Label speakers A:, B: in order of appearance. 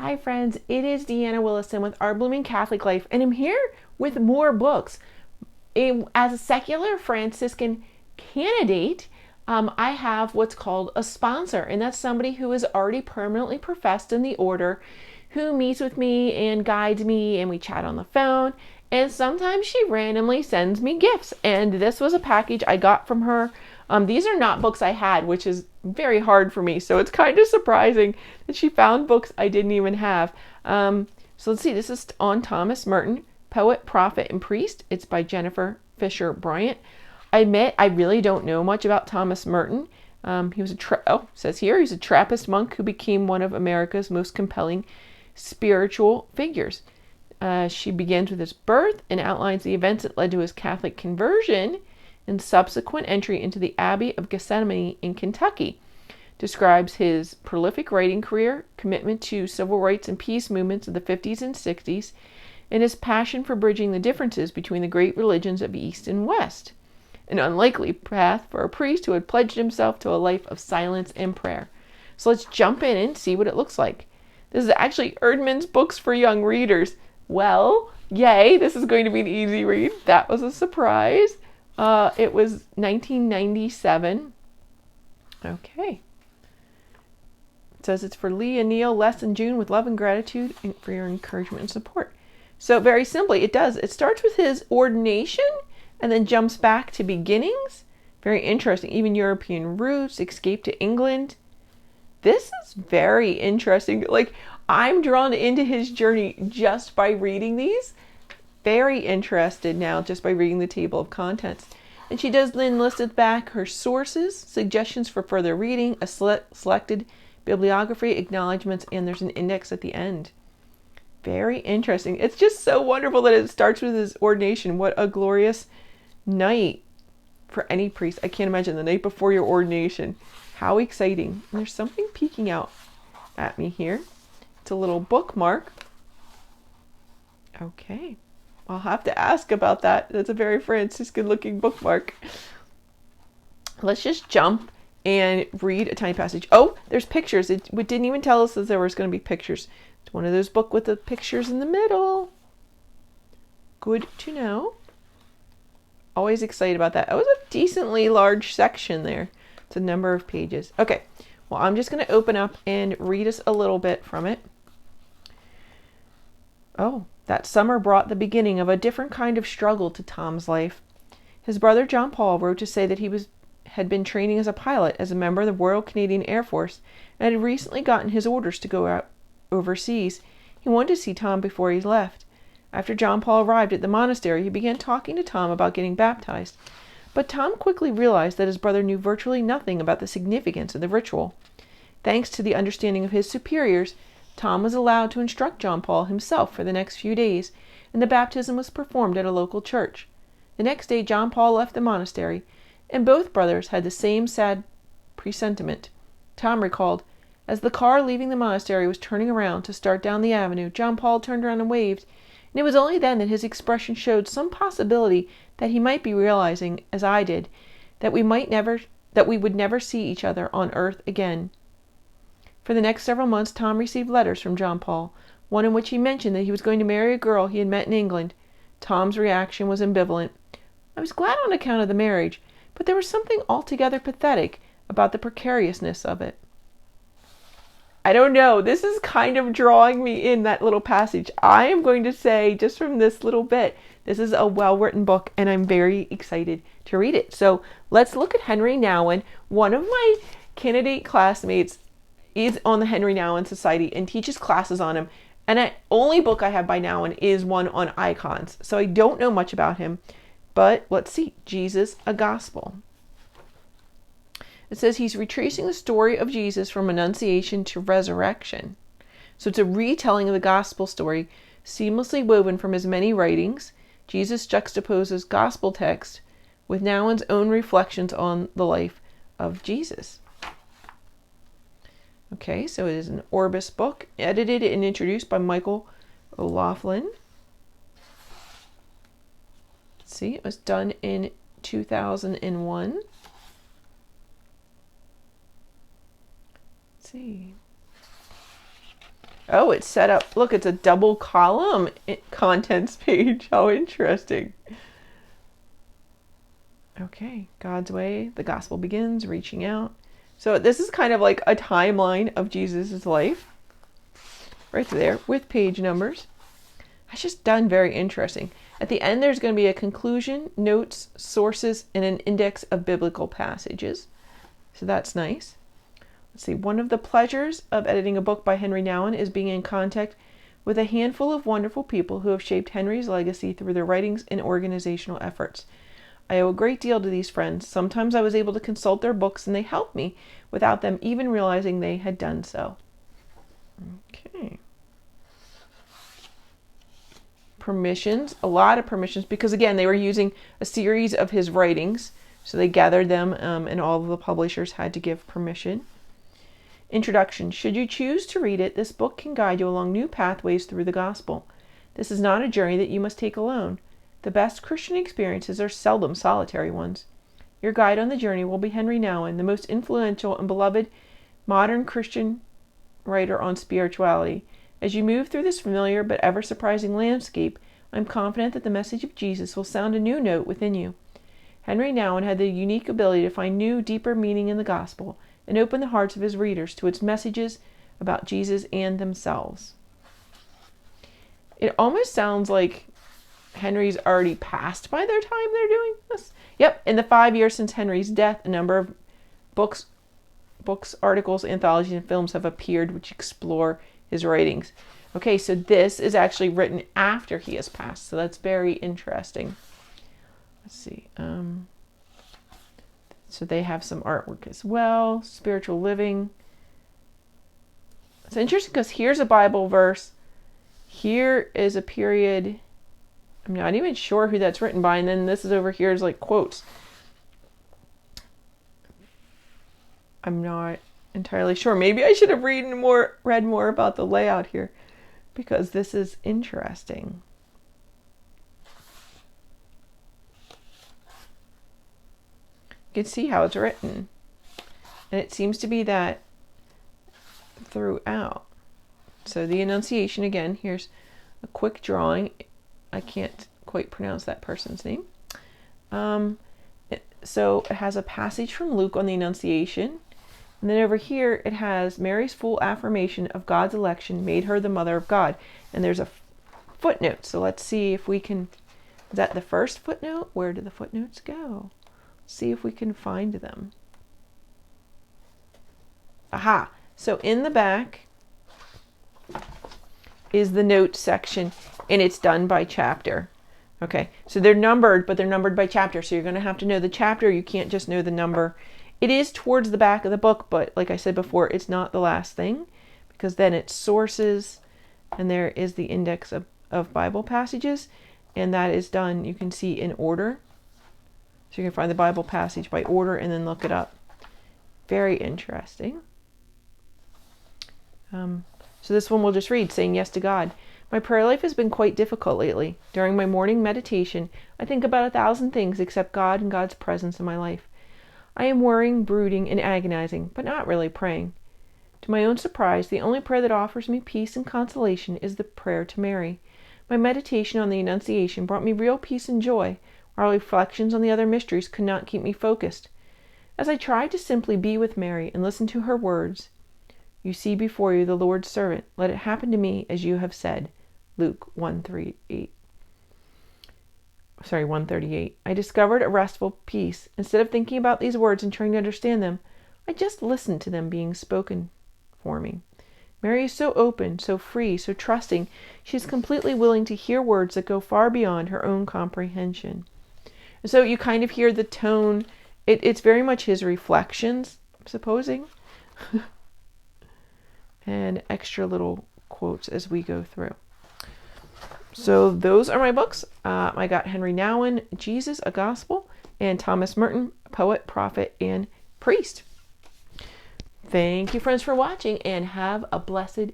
A: Hi friends, it is Deanna Willison with Our Blooming Catholic Life, and I'm here with more books. As a secular Franciscan candidate, I have what's called a sponsor, and that's somebody who is already permanently professed in the order, who meets with me and guides me, and we chat on the phone, and sometimes she randomly sends me gifts, and this was a package I got from her. These are not books I had, which is very hard for me, so it's kind of surprising that she found books I didn't even have. So let's see, this is on Thomas Merton, Poet, Prophet, and Priest. It's by Jennifer Fisher Bryant. I admit I really don't know much about Thomas Merton. He was says here, he's a Trappist monk who became one of America's most compelling spiritual figures. She begins with his birth and outlines the events that led to his Catholic conversion and subsequent entry into the Abbey of Gethsemane in Kentucky. Describes his prolific writing career, commitment to civil rights and peace movements of the 50s and 60s, and his passion for bridging the differences between the great religions of East and West. An unlikely path for a priest who had pledged himself to a life of silence and prayer. So let's jump in and see what it looks like. This is actually Erdman's Books for Young Readers. Well, yay, this is going to be an easy read. That was a surprise. It was 1997. Okay. It says it's for Lee and Neil, Les and June, with love and gratitude for your encouragement and support. So very simply, it starts with his ordination and then jumps back to beginnings. Very interesting. Even European roots, escape to England. This is very interesting. Like, I'm drawn into his journey just by reading these. Very interested now just by reading the table of contents. And she does then listed back her sources, suggestions for further reading, a selected bibliography, acknowledgments, and there's an index at the end. Very interesting. It's just so wonderful that it starts with his ordination. What a glorious night for any priest. I can't imagine the night before your ordination. How exciting. And there's something peeking out at me here. It's a little bookmark. Okay. I'll have to ask about that. That's a very Franciscan looking bookmark. Let's just jump and read a tiny passage. Oh, there's pictures. It didn't even tell us that there was going to be pictures. It's one of those books with the pictures in the middle. Good to know. Always excited about that. It was a decently large section there. It's a number of pages. Okay, well, I'm just going to open up and read us a little bit from it. Oh, that summer brought the beginning of a different kind of struggle to Tom's life. His brother John Paul wrote to say that he had been training as a pilot as a member of the Royal Canadian Air Force and had recently gotten his orders to go out overseas. He wanted to see Tom before he left. After John Paul arrived at the monastery, he began talking to Tom about getting baptized. But Tom quickly realized that his brother knew virtually nothing about the significance of the ritual. Thanks to the understanding of his superiors, Tom was allowed to instruct John Paul himself for the next few days, and the baptism was performed at a local church. The next day John Paul left the monastery, and both brothers had the same sad presentiment. Tom recalled, as the car leaving the monastery was turning around to start down the avenue, John Paul turned around and waved, and it was only then that his expression showed some possibility that he might be realizing, as I did, that we would never see each other on earth again. For the next several months, Tom received letters from John Paul, one in which he mentioned that he was going to marry a girl he had met in England. Tom's reaction was ambivalent. I was glad on account of the marriage, but there was something altogether pathetic about the precariousness of it. I don't know. This is kind of drawing me in, that little passage. I am going to say, just from this little bit, this is a well-written book, and I'm very excited to read it. So let's look at Henry Nouwen. One of my candidate classmates is on the Henry Nouwen Society and teaches classes on him. And the only book I have by Nouwen is one on icons. So I don't know much about him. But let's see. Jesus, a Gospel. It says he's retracing the story of Jesus from Annunciation to Resurrection. So it's a retelling of the Gospel story, seamlessly woven from his many writings. Jesus juxtaposes Gospel text with Nouwen's own reflections on the life of Jesus. Okay, so it is an Orbis book, edited and introduced by Michael O'Loughlin. Let's see, it was done in 2001. Let's see. Oh, it's set up. Look, it's a double column contents page. How interesting. Okay, God's way, the gospel begins, reaching out. So this is kind of like a timeline of Jesus' life. Right there with page numbers. That's just done very interesting. At the end, there's going to be a conclusion, notes, sources, and an index of biblical passages. So that's nice. Let's see. One of the pleasures of editing a book by Henry Nouwen is being in contact with a handful of wonderful people who have shaped Henry's legacy through their writings and organizational efforts. I owe a great deal to these friends. Sometimes I was able to consult their books and they helped me without them even realizing they had done so. Okay. Permissions, a lot of permissions, because again, they were using a series of his writings. So they gathered them and all of the publishers had to give permission. Introduction. Should you choose to read it, this book can guide you along new pathways through the gospel. This is not a journey that you must take alone. The best Christian experiences are seldom solitary ones. Your guide on the journey will be Henry Nouwen, the most influential and beloved modern Christian writer on spirituality. As you move through this familiar but ever surprising landscape, I'm confident that the message of Jesus will sound a new note within you. Henry Nouwen had the unique ability to find new, deeper meaning in the gospel and open the hearts of his readers to its messages about Jesus and themselves. It almost sounds like Henry's already passed by their time they're doing this. Yep, in the 5 years since Henry's death, a number of books, articles, anthologies, and films have appeared which explore his writings. Okay, so this is actually written after he has passed, so that's very interesting. Let's see. So they have some artwork as well. Spiritual living. It's interesting because here's a Bible verse. Here is a period. I'm not even sure who that's written by. And then this is over here is like quotes. I'm not entirely sure. Maybe I should have read more about the layout here because this is interesting. You can see how it's written. And it seems to be that throughout. So the Annunciation, again, here's a quick drawing. I can't quite pronounce that person's name. So it has a passage from Luke on the Annunciation. And then over here, it has Mary's full affirmation of God's election made her the mother of God. And there's a footnote. So let's see if we can, is that the first footnote? Where do the footnotes go? See if we can find them. Aha! So in the back is the notes section, and it's done by chapter. Okay, so they're numbered, but they're numbered by chapter. So you're going to have to know the chapter. You can't just know the number. It is towards the back of the book, but like I said before, it's not the last thing, because then it's sources, and there is the index of Bible passages, and that is done, you can see, in order. So you can find the Bible passage by order and then look it up. Very interesting. So this one we'll just read, saying yes to God. My prayer life has been quite difficult lately. During my morning meditation, I think about 1,000 things except God and God's presence in my life. I am worrying, brooding, and agonizing, but not really praying. To my own surprise, the only prayer that offers me peace and consolation is the prayer to Mary. My meditation on the Annunciation brought me real peace and joy, while reflections on the other mysteries could not keep me focused. As I tried to simply be with Mary and listen to her words, "You see before you the Lord's servant. Let it happen to me as you have said." Luke 1:38. 138. I discovered a restful peace. Instead of thinking about these words and trying to understand them, I just listened to them being spoken for me. Mary is so open, so free, so trusting. She is completely willing to hear words that go far beyond her own comprehension. And so you kind of hear the tone. It's very much his reflections, I'm supposing. And extra little quotes as we go through. So those are my books. I got Henry Nouwen, Jesus, a Gospel, and Thomas Merton, Poet, Prophet, and Priest. Thank you, friends, for watching, and have a blessed